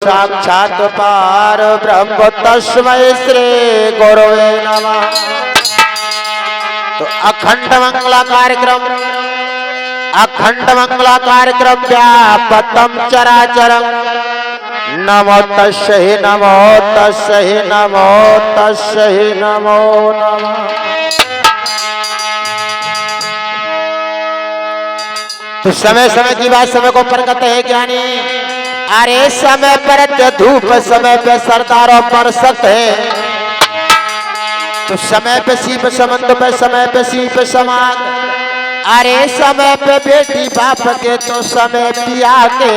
साक्षात पार ब्रह्म तस्मै श्री गुरुवे नमः। तो अखंड मंगला कार्यक्रम व्यापतम चराचरम। नमो तस्यै नमो तस्यै नमो तस्यै नमो नमः। तो समय समय की बात समय को प्रकट है ज्ञानी। अरे समय पर धूप समय पे सरदारों पर सत है। तो समय पे सीप समंद पे समय पे सीप समाग। अरे समय पे बेटी बाप के तो समय पिया के।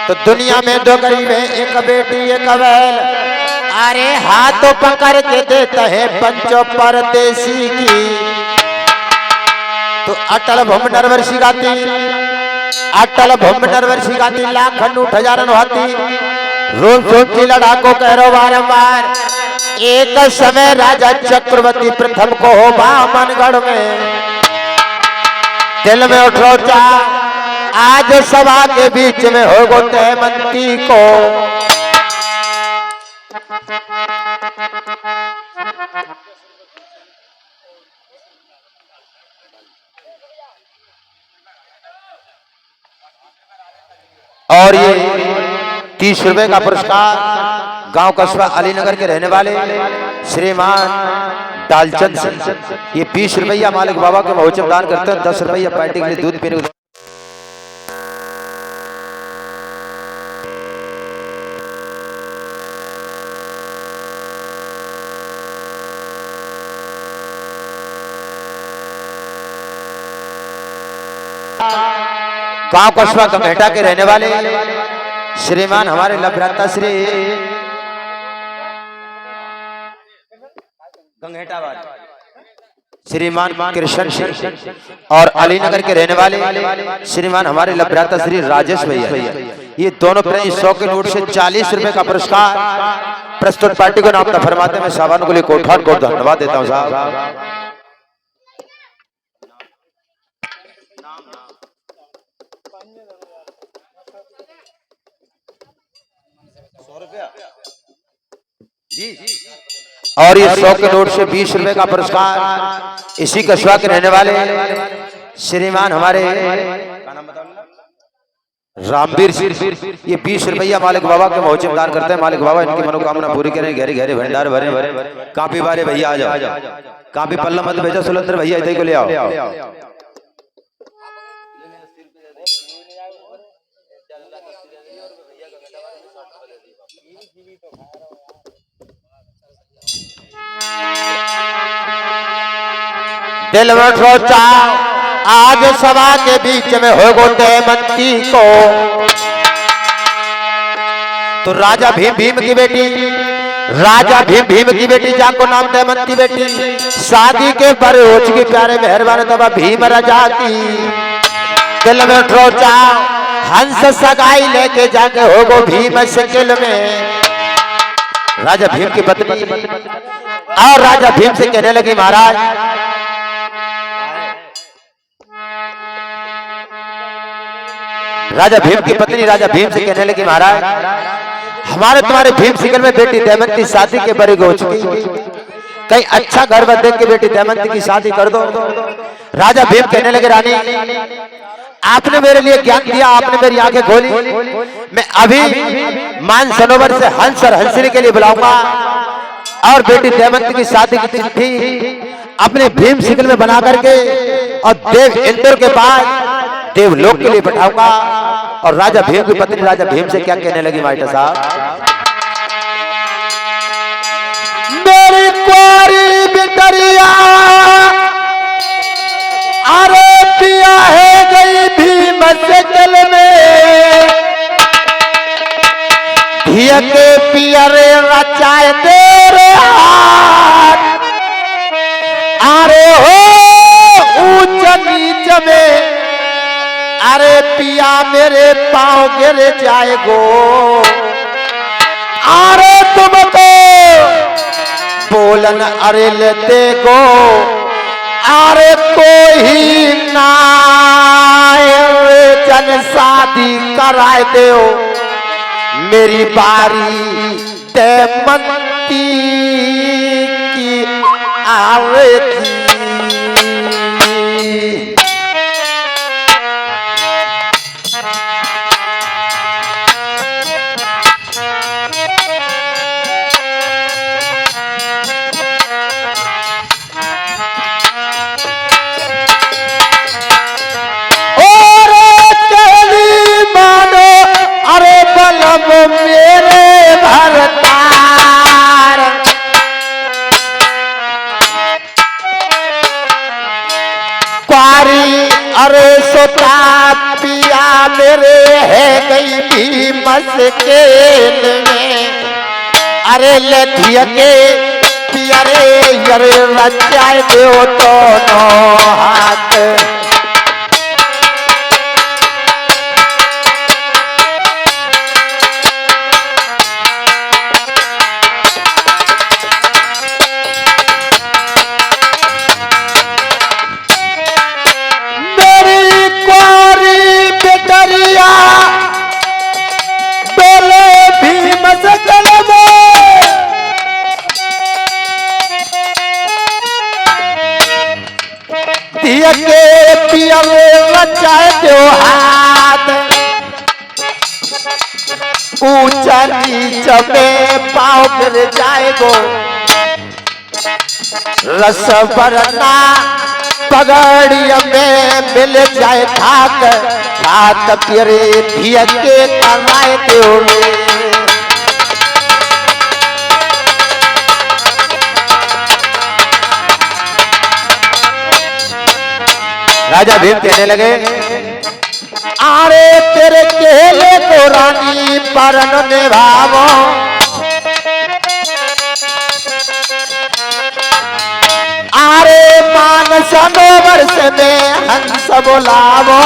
तो दुनिया में दो गरीब है एक बेटी एक बैल। अरे हाथों पकड़ के देता है पंचों परदेसी की। तो अटल भूम नरवर्षी गाती लाखन उठ हजारन हाथी। रोम सोम की लड़ाको कह बारंबार। एक समय राजा चक्रवर्ती प्रथम को हो बामनगढ़ में। दिल में उठो चा आज सभा के बीच में हो गो तेमंती को। और ये 30 रुपए का पुरस्कार गांव कस्बा अलीनगर के रहने वाले श्रीमान डालचंद सिंह। ये 20 रुपया मालिक बाबा के महोत्सव दान करते हैं। 10 रुपया पार्टी के लिए दूध पीने को। गांव कस्बा गंगेटा के रहने वाले श्रीमान हमारे लभ्राता श्री गंगेटा वाले श्रीमान कृष्ण सिंह और अलीनगर के रहने वाले श्रीमान हमारे लभ्राता श्री राजेश भैया। ये दोनों 100 के नोट से 40 रुपए का पुरस्कार प्रस्तुत पार्टी को नाम फरमाते मैं सावन को लिए कोठान को धन्यवाद देता हूँ साहब। और ये 100 के नोट से 20 रुपए का पुरस्कार इसी कस्बा के रहने वाले श्रीमान हमारे रामवीर सिंह। ये 20 रुपया मालिक बाबा के महोत्सव दान करते हैं। मालिक बाबा इनकी मनोकामना पूरी करें। गहरे गहरे भंडार भरे काफी बारे भैया आ जाओ। काफी पल्ला मत भेजा सुलंदर भैया इधर को ले आओ। दिल में सोचा आज सभा के बीच में हो गो तेमंती को। तो राजा भीम की बेटी जाको नाम तेमंती बेटी। शादी के बरोच की प्यारे मेहरबान तब भीम राजा की। दिल में सोचा हंस सगाई लेके जाके हो गो भीम शकिल में। राजा भीम की पत्नी और राजा भीम से कहने लगी महाराज राजा भीम की पत्नी राजा भीम से कहने लगी महाराज हमारे तुम्हारे भीम शिकल में बेटी दमयंती शादी के बड़ी हो चुकी। कहीं अच्छा घर बर देख के बेटी दमयंती की शादी कर दो। राजा भीम कहने लगे रानी आपने मेरे लिए ज्ञान दिया आपने मेरी आंखें खोली। मैं अभी मान सरोवर से हंस और हंसनी के लिए बुलाऊंगा और बेटी दमयंती की शादी की चिट्ठी अपने भीम शिकल में बना करके और देव इंद्र के पास देवलोक के लिए बैठाऊंगा। और राजा भीम की पत्नी राजा भीम से क्या कहने लगी मास्टर साहब। मेरी कुंवारी बिटरिया अरे पिया है गई भीम शिकल में। धिया के पियरे रचाए तेरे हाथ। अरे हो ऊंच नीच में अरे पिया मेरे पांव गिर जाएगो। अरे तुमको बोलन अरे लेते गो। अरे कोई ना जन शादी कराए दो। मेरी बारी दमयंती की आवे थी। मेरे भरतार क्वारी अरे सोता पिया मेरे है गई भी मस्केल में। अरे लथिया के पिया रे अरे रचाए दो दोनों हाथ। के पिया बचाए दो हाथ। ऊंचा नीचा में पाँव गिर जाएगो रस भरना पगड़िया में मिल जाए खाक। खात पियरे धिया के कराए दो। राजा भीम कहने लगे आरे तेरे केले तो रानी परन निभावो। आरे मान सनोवर से में हंस बुलावो।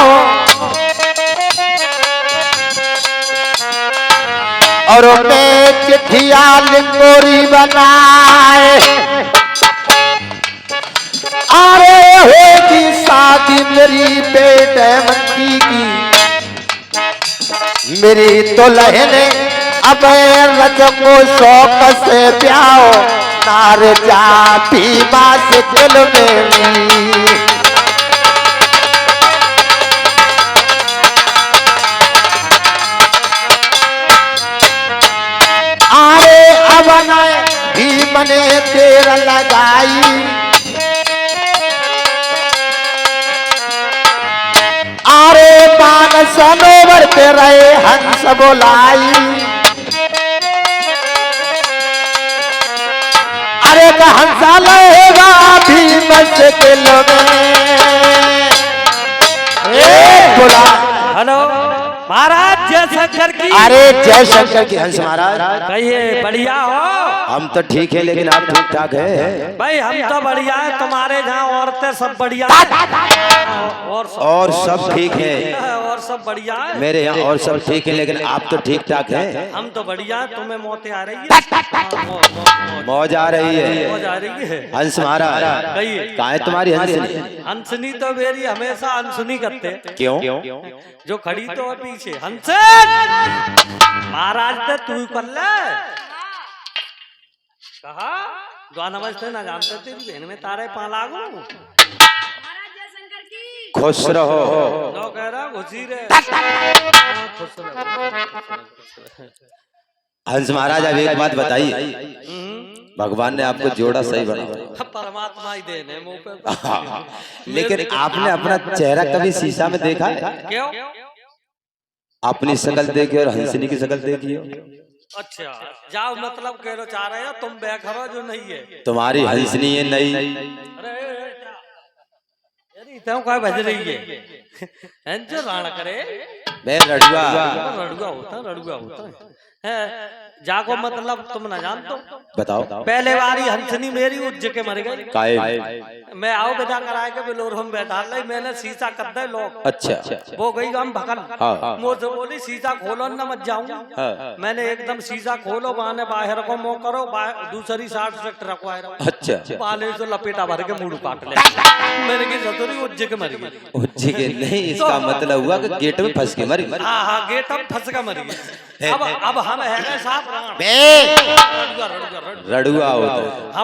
और मैं चिट्ठिया लिंगोरी बनाए। अरे होगी शादी मेरी बेटमंती की। मेरी दुल्हन अब रज को शौक से प्याओ। नार जा भीमा से दिल मेरी। अरे अब भीम ने देर लगाई। आरे मान सनोवर पे रहे हंस बोलाई। अरे हंसा लेगा भीम से दिल में। बोला हेलो महाराज जय शंकर की। अरे जय शंकर की हंस महाराज। कहिए बढ़िया हो? हम तो ठीक है लेकिन आप ठीक ठाक है? भाई हम तो बढ़िया है। तुम्हारे जहाँ औरतें सब बढ़िया और सब ठीक है। और सब बढ़िया है मेरे यहाँ और सब ठीक है लेकिन आप तो ठीक ठाक है? हम तो बढ़िया है। तुम्हें मौतें आ रही है? मौज आ रही है। मौज आ रही है। हंस महाराज कहिए कहाँ है तुम्हारी हंसनी? हंसनी तो मेरी हमेशा अनसुनी करते। क्यों? जो खड़ी तो है पीछे हंस महाराज ने तू कर ले कहा द्वा नमस्ते ना जानते तेरी बहन में तारे पा लागू। खुश रहो। नो कह रहा घुसी रे। खुश रहो। हंस महाराज अब एक बात बताइए। भगवान ने आपको जोड़ा सही बना। परमात्मा ही देने मुंह पे। लेकिन आपने अपना चेहरा कभी शीशा में देखा है? क्यों? अपनी शक्ल देखी और हंसनी की शक्ल देखी हो? अच्छा जाओ मतलब कह लो चाह रहे हो तुम बेखरो जो नहीं है। तुम्हारी हंसनी है नहीं। अरे इतना क्या बज रही है? जो राण करे मैं रड़ुआ रड़ुआ होता है। जाको मतलब तुम ना जानतो। बताओ। पहले बारी हंसनी मेरी उज्ज के मर गई। मैं आओ बेटा कराए के बिलोर हम बैठा लाई। मैंने शीशा कर दे लोग। अच्छा वो गई हम भकन। मुझसे बोली शीशा खोलो न मत जाऊं। मैंने एकदम शीशा खोलो माने बाहर को मुंह करो दूसरी साइड से रखवाए रहो। अच्छा पाले से लपेटा भर के मुंह काट ले। मैंने की जतोरी उज्ज के मर गई। उज्ज के नहीं इसका मतलब हुआ कि गेट में फंस के मर गई। हाँ गेट में फंस के मर गई। अब हम है गए साहब बे रड़ुआ रड़ुआ रड़ुआ रड़ुआ होता है। हम